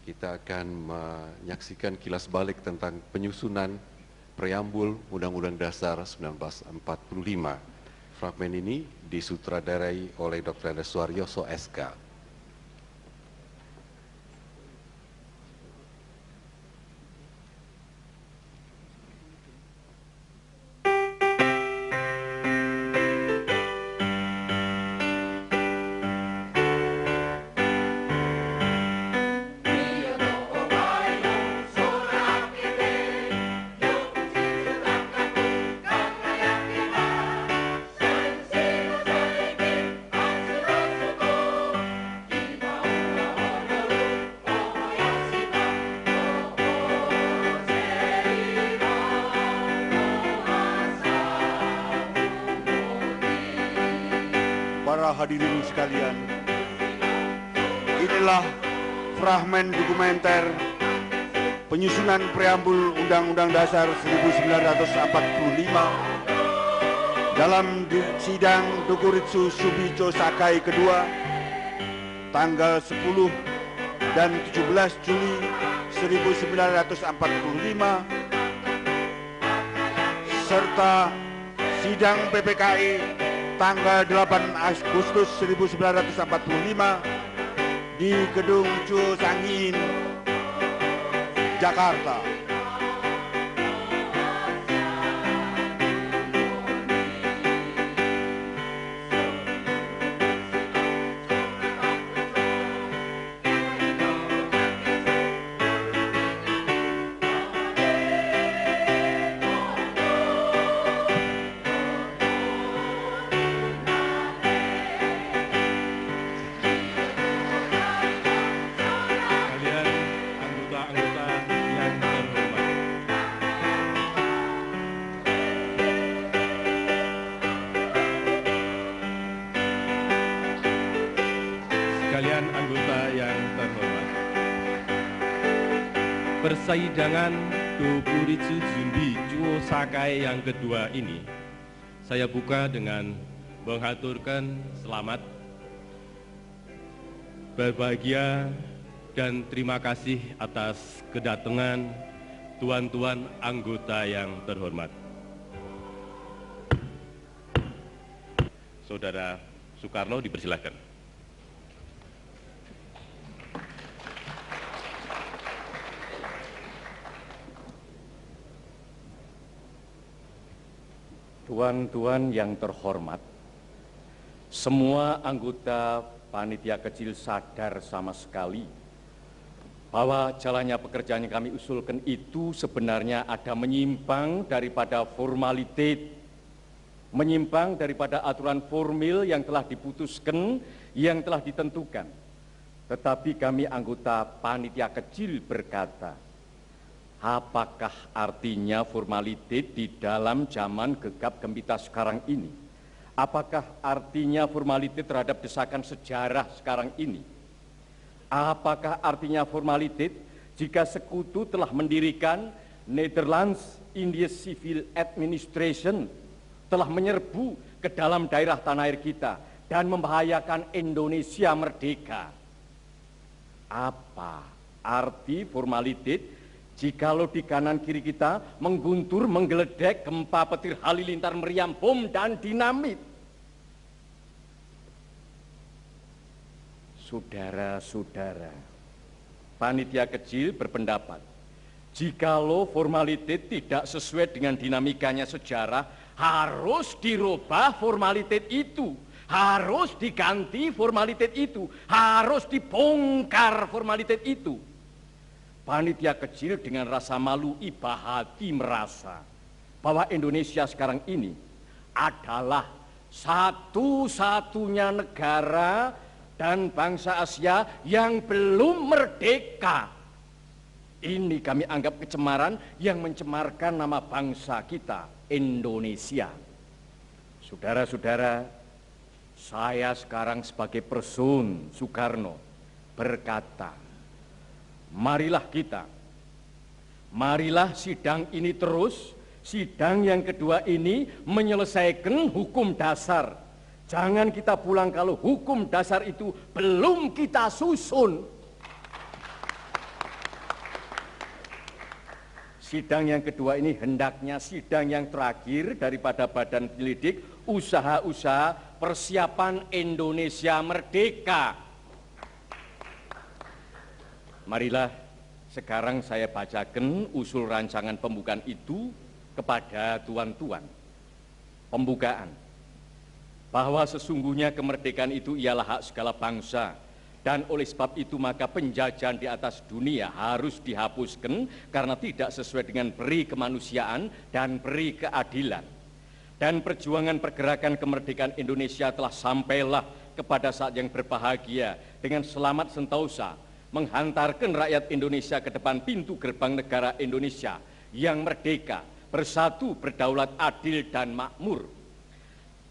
kita akan menyaksikan kilas balik tentang penyusunan preambul Undang-Undang Dasar 1945. Fragmen ini disutradarai oleh Dr. Andes Suharyoso, SK. Para hadirin sekalian, inilah fragmen dokumenter penyusunan preambul Undang-Undang Dasar 1945 dalam sidang Dokuritsu Subico Sakai kedua tanggal 10 dan 17 Juli 1945 serta sidang PPKI tanggal 8 Agustus 1945 di Gedung Chuo Sangin, Jakarta. Sekalian anggota yang terhormat, persidangan Dokuritsu Subico Sakai yang kedua ini saya buka dengan menghaturkan selamat, berbahagia, dan terima kasih atas kedatangan tuan-tuan anggota yang terhormat. Saudara Soekarno dipersilahkan. Tuan-tuan yang terhormat, semua anggota panitia kecil sadar sama sekali bahwa jalannya pekerjaan yang kami usulkan itu sebenarnya ada menyimpang daripada formalitas, menyimpang daripada aturan formil yang telah diputuskan, yang telah ditentukan. Tetapi kami anggota panitia kecil berkata, apakah artinya formalitas di dalam zaman gegap gempita sekarang ini? Apakah artinya formalitas terhadap desakan sejarah sekarang ini? Apakah artinya formalitas jika sekutu telah mendirikan Netherlands India Civil Administration, telah menyerbu ke dalam daerah tanah air kita dan membahayakan Indonesia merdeka? Apa arti formalitas jikalau di kanan kiri kita mengguntur, menggeledek gempa petir halilintar meriam bom dan dinamit? Saudara-saudara, panitia kecil berpendapat, jikalau formalitas tidak sesuai dengan dinamikanya sejarah, harus dirubah formalitas itu, harus diganti formalitas itu, harus dibongkar formalitas itu. Panitia kecil dengan rasa malu iba hati merasa bahwa Indonesia sekarang ini adalah satu-satunya negara dan bangsa Asia yang belum merdeka. Ini kami anggap kecemaran yang mencemarkan nama bangsa kita, Indonesia. Saudara-saudara, saya sekarang sebagai person Soekarno berkata, marilah sidang ini terus, sidang yang kedua ini menyelesaikan hukum dasar. Jangan kita pulang kalau hukum dasar itu belum kita susun. sidang yang kedua ini hendaknya sidang yang terakhir daripada Badan Penyelidik Usaha-usaha Persiapan Indonesia Merdeka. Marilah sekarang saya bacakan usul rancangan pembukaan itu kepada tuan-tuan. Pembukaan. Bahwa sesungguhnya kemerdekaan itu ialah hak segala bangsa, dan oleh sebab itu maka penjajahan di atas dunia harus dihapuskan karena tidak sesuai dengan peri kemanusiaan dan peri keadilan. Dan perjuangan pergerakan kemerdekaan Indonesia telah sampailah kepada saat yang berbahagia dengan selamat sentosa menghantarkan rakyat Indonesia ke depan pintu gerbang negara Indonesia yang merdeka, bersatu, berdaulat, adil, dan makmur.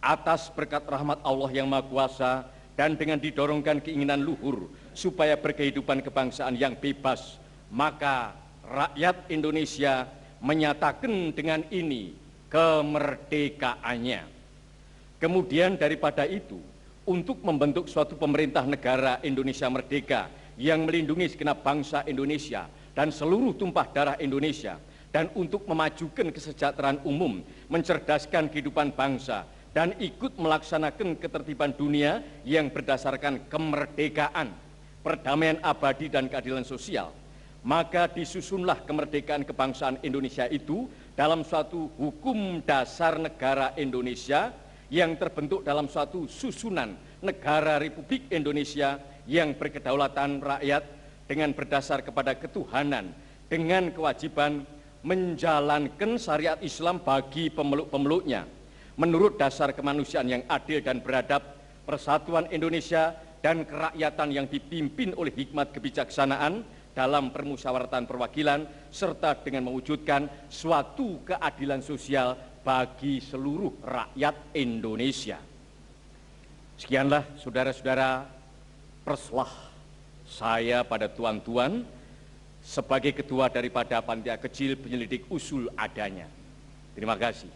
Atas berkat rahmat Allah yang Maha Kuasa dan dengan didorongkan keinginan luhur supaya berkehidupan kebangsaan yang bebas, maka rakyat Indonesia menyatakan dengan ini kemerdekaannya. Kemudian daripada itu, untuk membentuk suatu pemerintah negara Indonesia merdeka yang melindungi segenap bangsa Indonesia dan seluruh tumpah darah Indonesia, dan untuk memajukan kesejahteraan umum, mencerdaskan kehidupan bangsa, dan ikut melaksanakan ketertiban dunia yang berdasarkan kemerdekaan, perdamaian abadi, dan keadilan sosial, maka disusunlah kemerdekaan kebangsaan Indonesia itu dalam suatu hukum dasar negara Indonesia yang terbentuk dalam suatu susunan negara Republik Indonesia yang berkedaulatan rakyat dengan berdasar kepada ketuhanan, dengan kewajiban menjalankan syariat Islam bagi pemeluk-pemeluknya, menurut dasar kemanusiaan yang adil dan beradab, persatuan Indonesia dan kerakyatan yang dipimpin oleh hikmat kebijaksanaan dalam permusyawaratan perwakilan, serta dengan mewujudkan suatu keadilan sosial bagi seluruh rakyat Indonesia. Sekianlah saudara-saudara perslah saya pada tuan-tuan sebagai ketua daripada Panitia Kecil Penyelidik Usul Adanya. Terima kasih.